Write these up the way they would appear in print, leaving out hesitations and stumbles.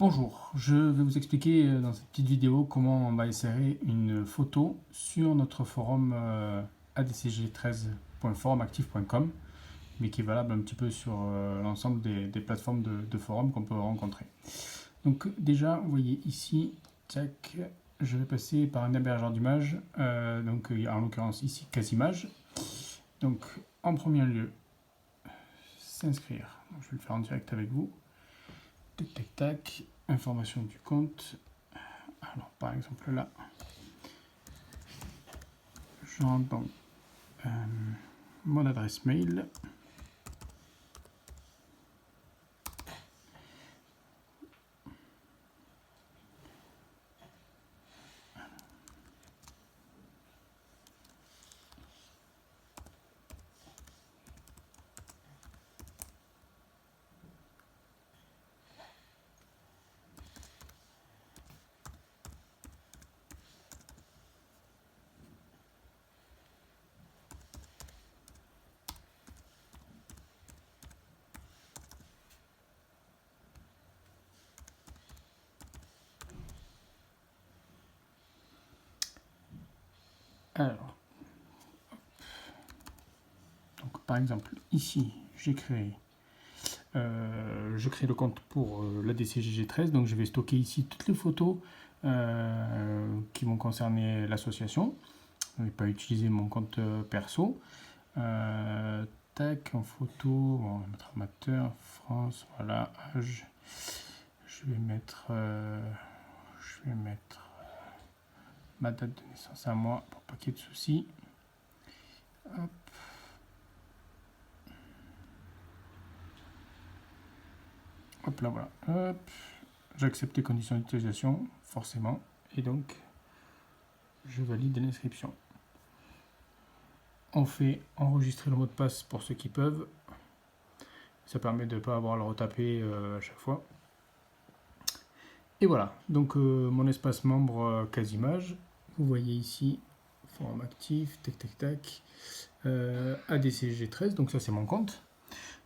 Bonjour, je vais vous expliquer dans cette petite vidéo comment on va insérer une photo sur notre forum adcg13.forumactif.com, mais qui est valable un petit peu sur l'ensemble des plateformes de forums qu'on peut rencontrer. Donc déjà, vous voyez ici, tac, je vais passer par un hébergeur d'images, donc en l'occurrence ici Casimage. Donc en premier lieu, s'inscrire. Je vais le faire en direct avec vous. Tac, tac, tac. Information du compte. Alors, par exemple, là, je rentre dans mon adresse mail. Alors, donc, par exemple, ici, j'ai créé je crée le compte pour l'ADCGG13, donc je vais stocker ici toutes les photos qui vont concerner l'association. Je ne vais pas utiliser mon compte perso. Tac, en photo, bon, on va mettre amateur, France, voilà, âge. Je vais mettre ma date de naissance à moi pour pas qu'il y ait de soucis. Hop. Hop là, voilà. Hop. J'accepte les conditions d'utilisation, forcément. Et donc, je valide l'inscription. On fait enregistrer le mot de passe pour ceux qui peuvent. Ça permet de ne pas avoir à le retaper à chaque fois. Et voilà, donc mon espace membre Casimage. Vous voyez ici, forum actif, tac tac tac. ADCG13, donc ça c'est mon compte.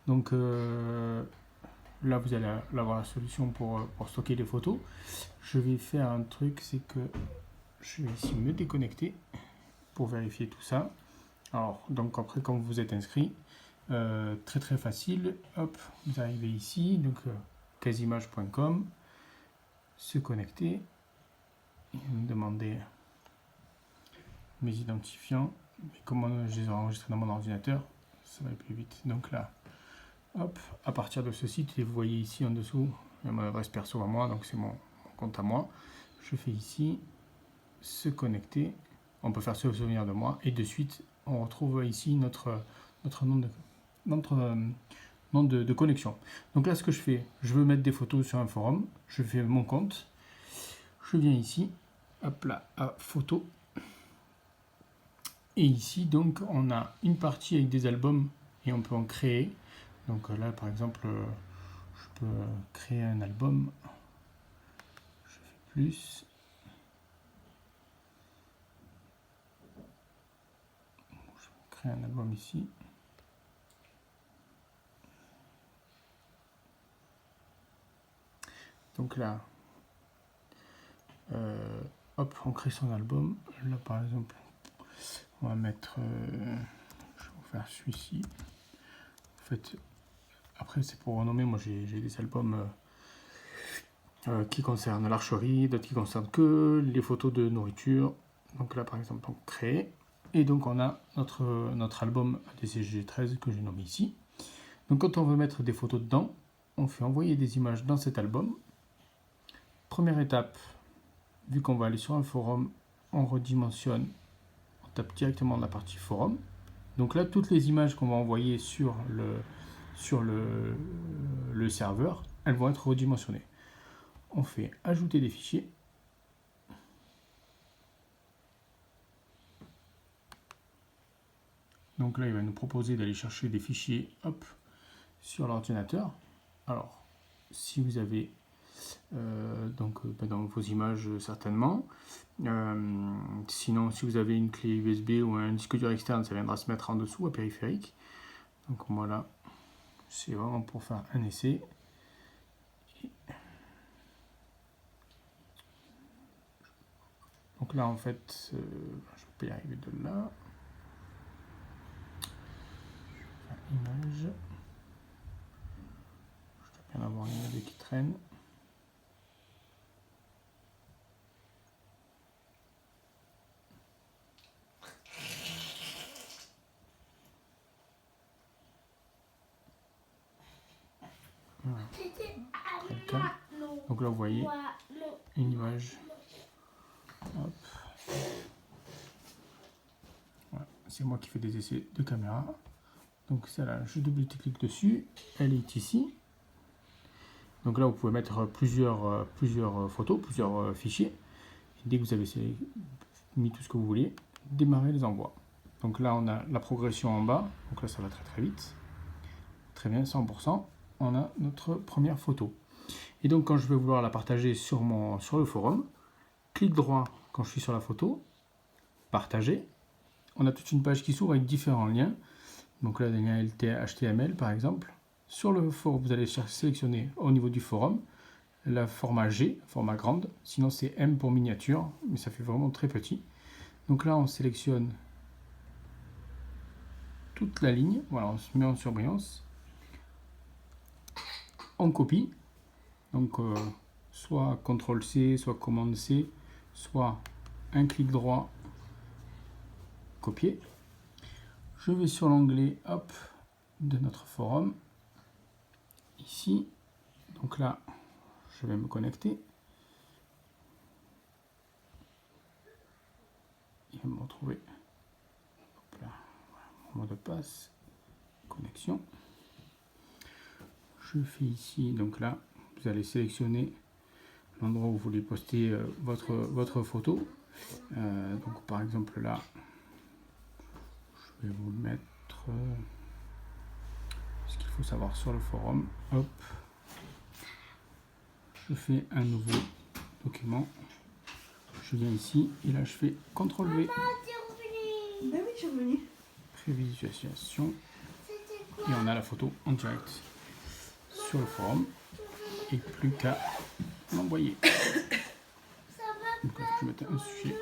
Donc là vous allez avoir la solution pour stocker les photos. Je vais faire un truc, c'est que je vais ici me déconnecter pour vérifier tout ça. Alors, donc après, quand vous êtes inscrit, très très facile, hop, vous arrivez ici, donc casimage.com, se connecter, et me demander mes identifiants, et comment je les ai enregistrés dans mon ordinateur, ça va plus vite. Donc là, hop, à partir de ce site, et vous voyez ici en dessous, il y a mon adresse perso à moi, donc c'est mon compte à moi. Je fais ici, se connecter, on peut faire se souvenir de moi, et de suite, on retrouve ici notre nom de connexion. Donc là, ce que je fais, je veux mettre des photos sur un forum, je fais mon compte, je viens ici, hop là, à photo, et ici, donc, on a une partie avec des albums, et on peut en créer. Donc là, par exemple, je peux créer un album, je fais plus, je crée un album ici. Donc là, hop, on crée son album. Là, par exemple, on va mettre, je vais vous faire celui-ci. En fait, après, c'est pour renommer. Moi, j'ai des albums qui concernent l'archerie, d'autres qui concernent que les photos de nourriture. Donc là, par exemple, on crée. Et donc, on a notre album ADCG13 que j'ai nommé ici. Donc, quand on veut mettre des photos dedans, on fait envoyer des images dans cet album. Première étape, vu qu'on va aller sur un forum, on redimensionne, on tape directement la partie forum. Donc là, toutes les images qu'on va envoyer sur le serveur, elles vont être redimensionnées. On fait ajouter des fichiers. Donc là, il va nous proposer d'aller chercher des fichiers, hop, sur l'ordinateur. Alors, si vous avez dans vos images certainement. Sinon, si vous avez une clé USB ou un disque dur externe, ça viendra se mettre en dessous à périphérique. Donc voilà, c'est vraiment pour faire un essai. Donc là en fait, je peux y arriver de là. Image. Je dois bien avoir une image qui traîne. Voilà. Très calme. Donc là vous voyez une image. Hop. Voilà. C'est moi qui fais des essais de caméra. Donc celle-là, je double-clique dessus, elle est ici. Donc là, vous pouvez mettre plusieurs photos, plusieurs fichiers. Et dès que vous avez mis tout ce que vous voulez, démarrer les envois. Donc là, on a la progression en bas. Donc là, ça va très très vite. Très bien, 100%. On a notre première photo. Et donc, quand je vais vouloir la partager sur le forum, clic droit quand je suis sur la photo, partager. On a toute une page qui s'ouvre avec différents liens. Donc là, des liens HTML par exemple. Sur le forum, vous allez sélectionner au niveau du forum le format G, format grande. Sinon, c'est M pour miniature, mais ça fait vraiment très petit. Donc là, on sélectionne toute la ligne. Voilà, on se met en surbrillance. On copie. Donc, soit CTRL-C, soit Commande-C, soit un clic droit, copier. Je vais sur l'onglet hop de notre forum. Ici. Donc là, je vais me connecter. Il va me retrouver. Hop là. Mot de passe. Connexion. Je fais ici, donc là, vous allez sélectionner l'endroit où vous voulez poster votre photo. Donc par exemple là, je vais vous mettre ce qu'il faut savoir sur le forum. Hop. Je fais un nouveau document. Je viens ici et là je fais CTRL-V. Ben oui, je suis revenue. Prévisualisation. Et on a la photo en direct sur le forum. Et plus qu'à l'envoyer. Donc je vais mettre un sujet.